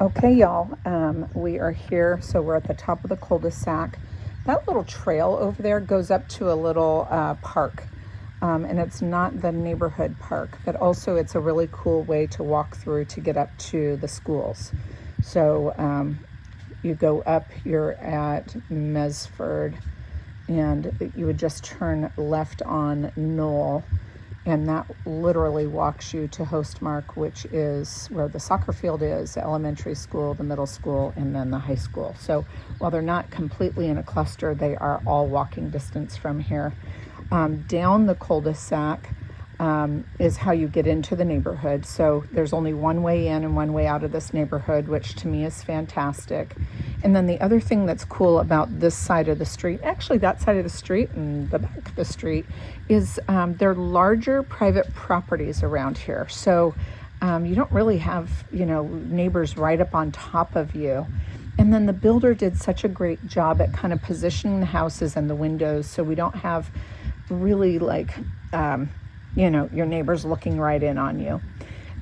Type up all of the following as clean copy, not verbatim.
Okay, y'all, we are here. So we're at the top of the cul-de-sac. That little trail over there goes up to a little park. And it's not the neighborhood park, but also it's a really cool way to walk through to get up to the schools. So you go up, you're at Mesford, and you would just turn left on Knoll, and that literally walks you to Hostmark, which is where the soccer field is, the elementary school, the middle school, and then the high school. So while they're not completely in a cluster, they are all walking distance from here. Down the cul-de-sac is how you get into the neighborhood. So there's only one way in and one way out of this neighborhood, which to me is fantastic. And then the other thing that's cool about this side of the street, actually that side of the street and the back of the street, is there are larger private properties around here. So you don't really have, neighbors right up on top of you. And then the builder did such a great job at kind of positioning the houses and the windows so we don't have really your neighbors looking right in on you.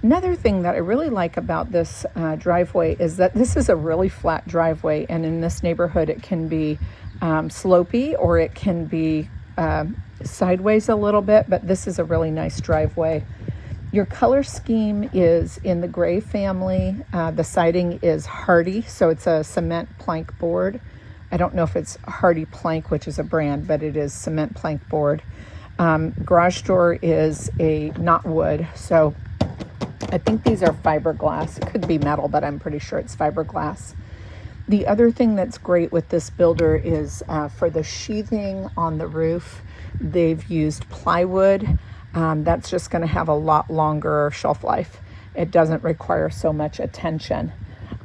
Another thing that I really like about this driveway is that this is a really flat driveway, and in this neighborhood it can be slopey or it can be sideways a little bit, but this is a really nice driveway. Your color scheme is in the gray family. The siding is hardy, so it's a cement plank board. I don't know if it's Hardy Plank, which is a brand, but it is cement plank board. Garage door is not wood, so I think these are fiberglass. It could be metal, but I'm pretty sure it's fiberglass. The other thing that's great with this builder is for the sheathing on the roof, they've used plywood. That's just going to have a lot longer shelf life. It doesn't require so much attention.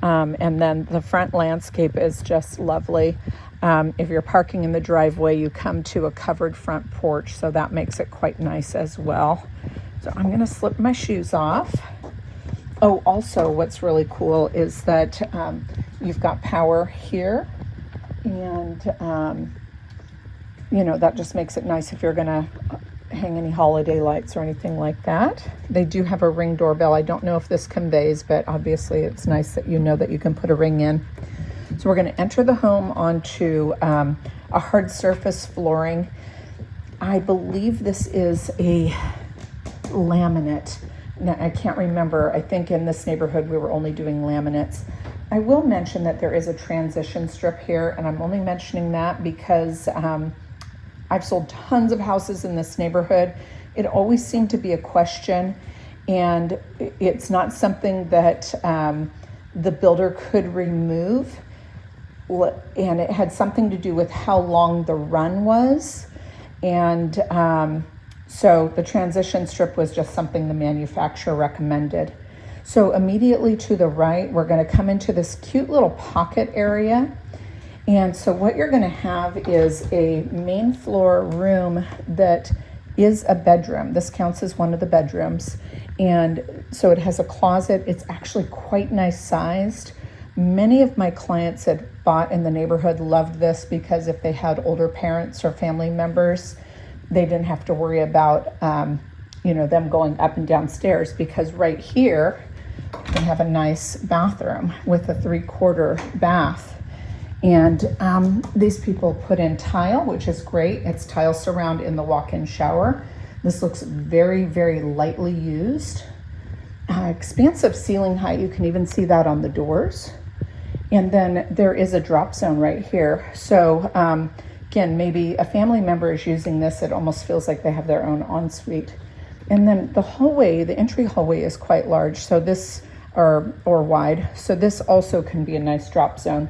And then the front landscape is just lovely. If you're parking in the driveway, you come to a covered front porch, so that makes it quite nice as well. So I'm going to slip my shoes off. Oh, also what's really cool is that you've got power here, and that just makes it nice if you're going to hang any holiday lights or anything like that. They do have a Ring doorbell. I don't know if this conveys, but obviously it's nice that you know that you can put a Ring in. So we're going to enter the home onto a hard surface flooring. I believe this is a laminate. Now, I can't remember. I think in this neighborhood we were only doing laminates. I will mention that there is a transition strip here, and I'm only mentioning that because I've sold tons of houses in this neighborhood. It always seemed to be a question, and it's not something that the builder could remove, and it had something to do with how long the run was. And so the transition strip was just something the manufacturer recommended. So immediately to the right, we're going to come into this cute little pocket area. And so what you're going to have is a main floor room that is a bedroom. This counts as one of the bedrooms. And so it has a closet. It's actually quite nice sized. Many of my clients that bought in the neighborhood loved this because if they had older parents or family members, they didn't have to worry about them going up and down stairs, because right here they have a nice bathroom with a 3/4 bath. And these people put in tile, which is great. It's tile surround in the walk-in shower. This looks very, very lightly used. Expansive ceiling height, you can even see that on the doors. And then there is a drop zone right here. So again, maybe a family member is using this. It almost feels like they have their own ensuite. And then the hallway, the entry hallway is quite large. So this, or wide. So this also can be a nice drop zone.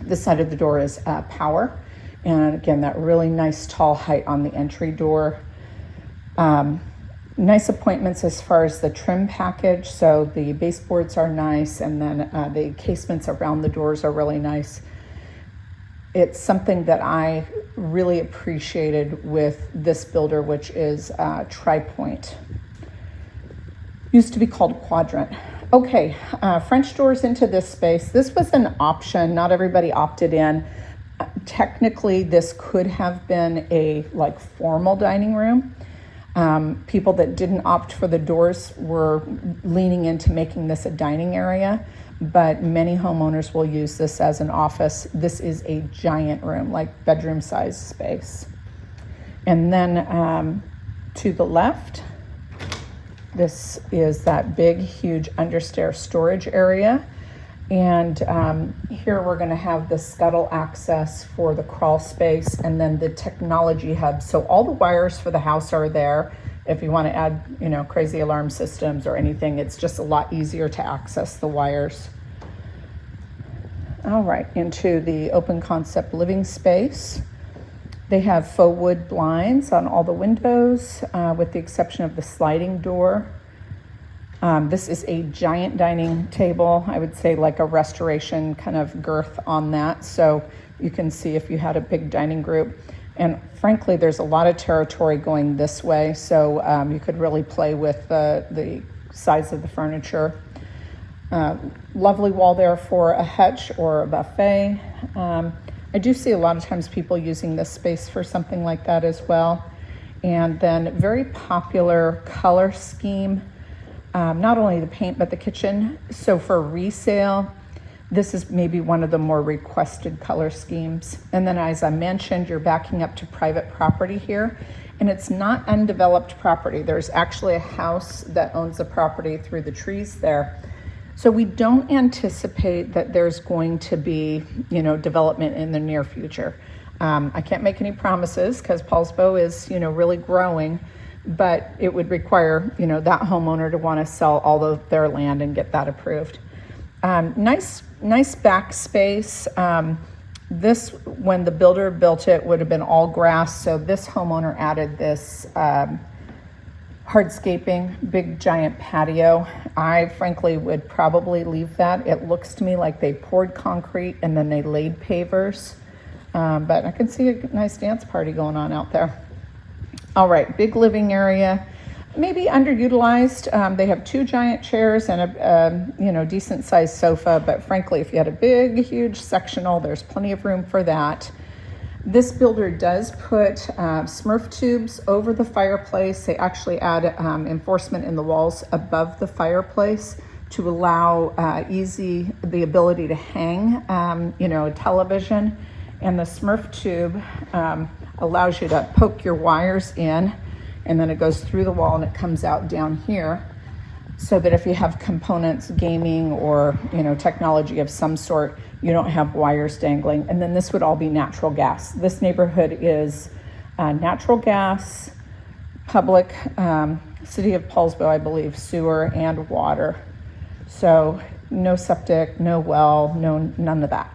This side of the door is power. And again, that really nice tall height on the entry door. Nice appointments as far as the trim package. So the baseboards are nice, and then the casements around the doors are really nice. It's something that I really appreciated with this builder, which is Tri-Point. Used to be called Quadrant. Okay, French doors into this space. This was an option. Not everybody opted in. Technically, this could have been a formal dining room. People that didn't opt for the doors were leaning into making this a dining area. but many homeowners will use this as an office. This is a giant room, like bedroom size space. And then to the left, this is that big, huge understair storage area. And here we're going to have the scuttle access for the crawl space, and then the technology hub. So all the wires for the house are there. If you want to add, you know, crazy alarm systems or anything, it's just a lot easier to access the wires. All right, into the open concept living space. They have faux wood blinds on all the windows, with the exception of the sliding door. This is a giant dining table. I would say like a restoration kind of girth on that. So you can see if you had a big dining group. And frankly, there's a lot of territory going this way. So you could really play with the size of the furniture. Lovely wall there for a hutch or a buffet. I do see a lot of times people using this space for something like that as well. And then very popular color scheme. Not only the paint, but the kitchen. So for resale, this is maybe one of the more requested color schemes. And then as I mentioned, you're backing up to private property here, and it's not undeveloped property. There's actually a house that owns the property through the trees there. So we don't anticipate that there's going to be, you know, development in the near future. I can't make any promises because Poulsbo is, you know, really growing, but it would require, you know, that homeowner to want to sell all of their land and get that approved. Nice back space. This, when the builder built it, would have been all grass. So this homeowner added this hardscaping, big giant patio. I frankly would probably leave that. It looks to me like they poured concrete and then they laid pavers. But I can see a nice dance party going on out there. All right, big living area, maybe underutilized. They have 2 giant chairs and a decent sized sofa, but frankly, if you had a big, huge sectional, there's plenty of room for that. This builder does put Smurf tubes over the fireplace. They actually add enforcement in the walls above the fireplace to allow the ability to hang, a television. And the Smurf tube allows you to poke your wires in, and then it goes through the wall and it comes out down here, so that if you have components, gaming or technology of some sort, you don't have wires dangling. And then this would all be natural gas. This neighborhood is natural gas, public, city of Poulsbo, I believe, sewer and water. So no septic, no well, none of that.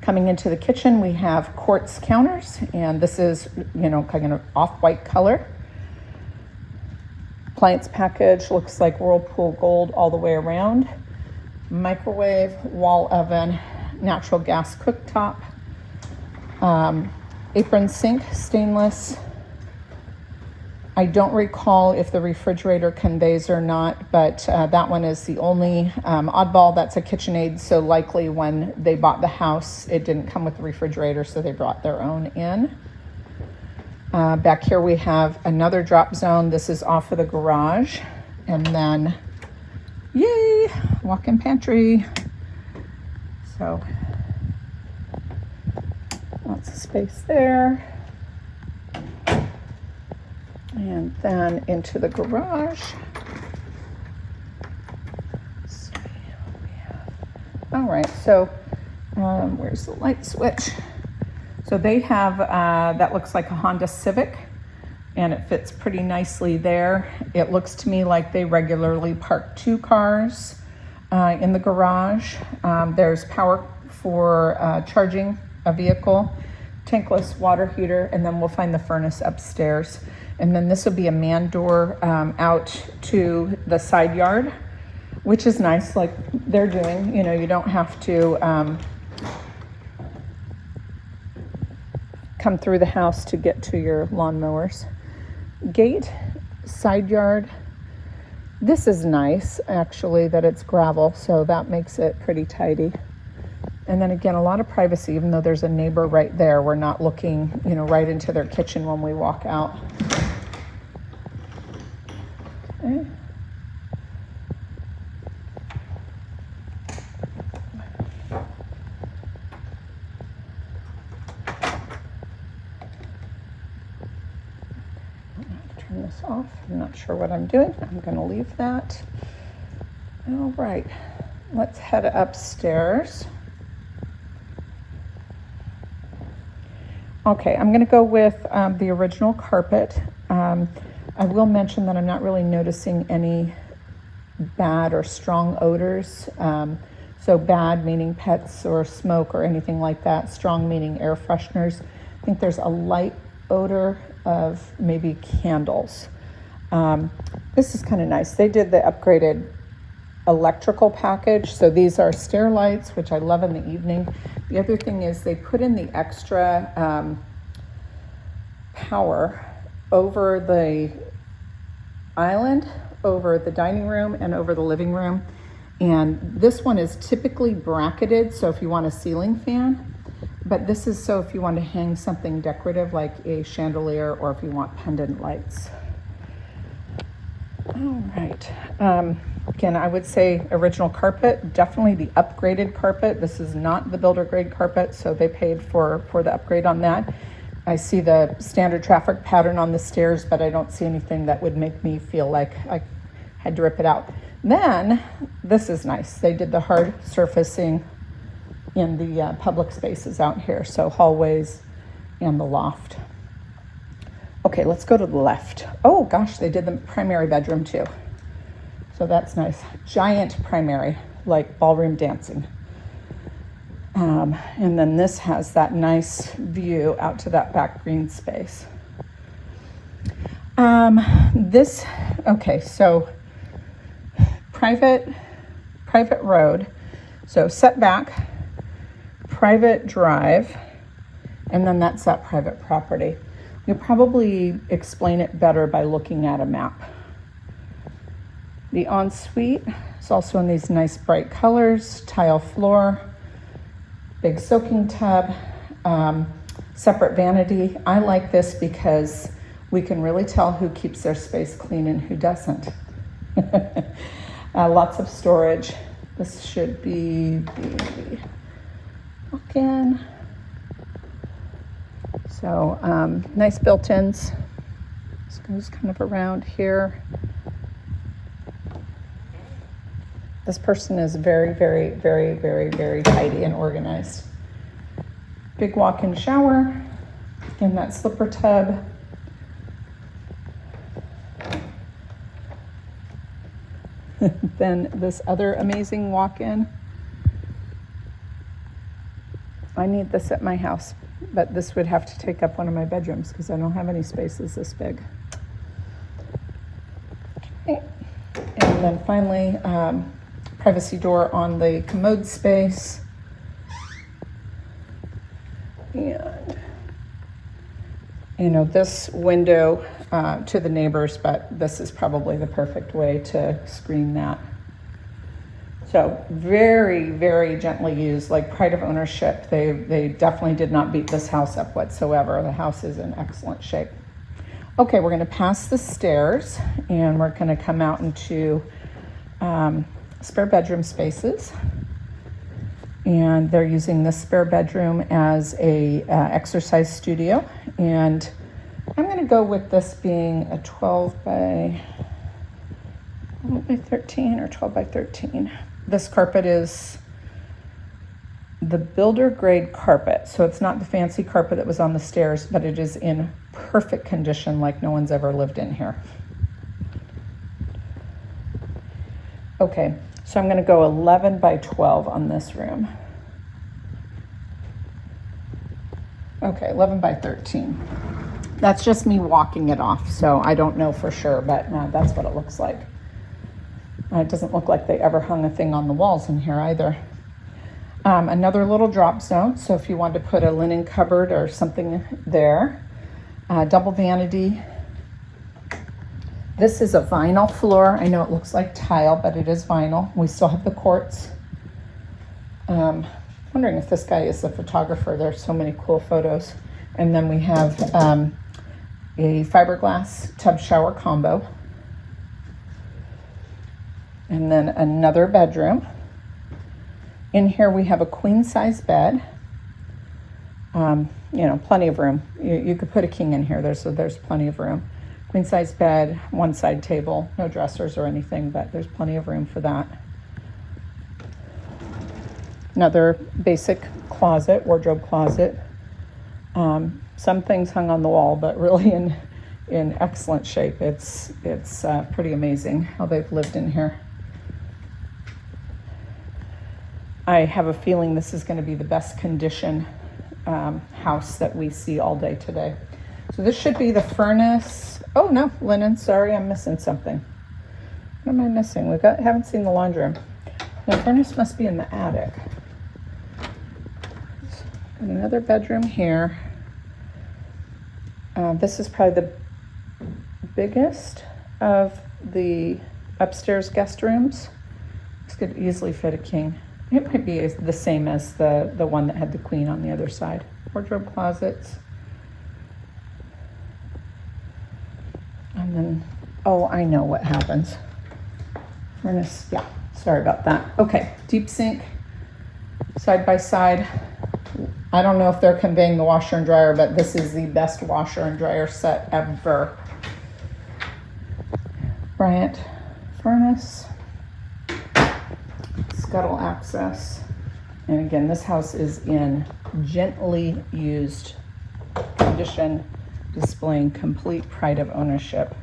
Coming into the kitchen, we have quartz counters, and this is, kind of off-white color. Appliance package looks like Whirlpool gold all the way around. Microwave, wall oven, natural gas cooktop, apron sink, stainless. I don't recall if the refrigerator conveys or not, but that one is the only oddball that's a KitchenAid. So likely when they bought the house, it didn't come with the refrigerator, so they brought their own in. Back here we have another drop zone. This is off of the garage. And then, yay, walk-in pantry. So lots of space there. And then into the garage. Let's see what we have. All right, so where's the light switch? So they have, that looks like a Honda Civic, and it fits pretty nicely there. It looks to me like they regularly park 2 cars in the garage. There's power for charging a vehicle, tankless water heater, and then we'll find the furnace upstairs. And then this will be a man door out to the side yard, which is nice, like they're doing. You don't have to come through the house to get to your lawnmowers. Gate, side yard. This is nice, actually, that it's gravel, so that makes it pretty tidy. And then again, a lot of privacy, even though there's a neighbor right there. We're not looking, right into their kitchen when we walk out. Okay. this off. I'm not sure what I'm doing. I'm going to leave that. All right, let's head upstairs. Okay, I'm going to go with the original carpet. I will mention that I'm not really noticing any bad or strong odors. So bad meaning pets or smoke or anything like that. Strong meaning air fresheners. I think there's a light odor of maybe candles. This is kind of nice. They did the upgraded electrical package. So these are stair lights, which I love in the evening. The other thing is they put in the extra power over the island, over the dining room, and over the living room. And this one is typically bracketed, so if you want a ceiling fan, but this is so if you want to hang something decorative like a chandelier or if you want pendant lights. All right. Again, I would say original carpet, definitely the upgraded carpet. This is not the builder grade carpet, so they paid for the upgrade on that. I see the standard traffic pattern on the stairs, but I don't see anything that would make me feel like I had to rip it out. Then, this is nice. They did the hard surfacing in the public spaces out here, so hallways and the loft. Okay, let's go to the left. Oh gosh, they did the primary bedroom too. So that's nice. Giant primary, like ballroom dancing. And then this has that nice view out to that back green space. Okay, so private road, so setback, private drive, and then that's that private property. You'll probably explain it better by looking at a map. The ensuite is also in these nice bright colors, tile floor, big soaking tub, separate vanity. I like this because we can really tell who keeps their space clean and who doesn't. Lots of storage. This should be the walk-in. So nice built-ins. This goes kind of around here. This person is very, very, very, very, very tidy and organized. Big walk-in shower in that slipper tub. Then this other amazing walk-in. I need this at my house, but this would have to take up one of my bedrooms because I don't have any spaces this big. Okay. And then finally, privacy door on the commode space. And, you know, this window to the neighbors, but this is probably the perfect way to screen that. So very, very gently used, like pride of ownership. They definitely did not beat this house up whatsoever. The house is in excellent shape. Okay, we're gonna pass the stairs and we're gonna come out into spare bedroom spaces. And they're using this spare bedroom as a exercise studio. And I'm gonna go with this being a 12 by 13 or 12 by 13. This carpet is the builder grade carpet. So it's not the fancy carpet that was on the stairs, but it is in perfect condition like no one's ever lived in here. Okay, so I'm gonna go 11 by 12 on this room. Okay, 11 by 13. That's just me walking it off, so I don't know for sure, but that's what it looks like. It doesn't look like they ever hung a thing on the walls in here either. Another little drop zone, so if you want to put a linen cupboard or something there. Double vanity. This is a vinyl floor. I know it looks like tile, but it is vinyl. We still have the quartz. Wondering if this guy is the photographer. There's so many cool photos. And then we have a fiberglass tub shower combo. And then another bedroom. In here we have a queen size bed. You know, plenty of room. You could put a king in here. There's plenty of room. Queen size bed, one side table, no dressers or anything, but there's plenty of room for that. Another basic closet, wardrobe closet. Some things hung on the wall, but really in excellent shape. It's pretty amazing how they've lived in here. I have a feeling this is going to be the best condition house that we see all day today. So this should be the furnace. Oh no, linen, sorry, I'm missing something. What am I missing? Haven't seen the laundry room. The furnace must be in the attic. And another bedroom here. This is probably the biggest of the upstairs guest rooms. This could easily fit a king. It might be the same as the one that had the queen on the other side. Wardrobe closets. And then, oh, I know what happens. Furnace, yeah, sorry about that. Okay, deep sink, side by side. I don't know if they're conveying the washer and dryer, but this is the best washer and dryer set ever. Bryant furnace, scuttle access. And again, this house is in gently used condition, displaying complete pride of ownership.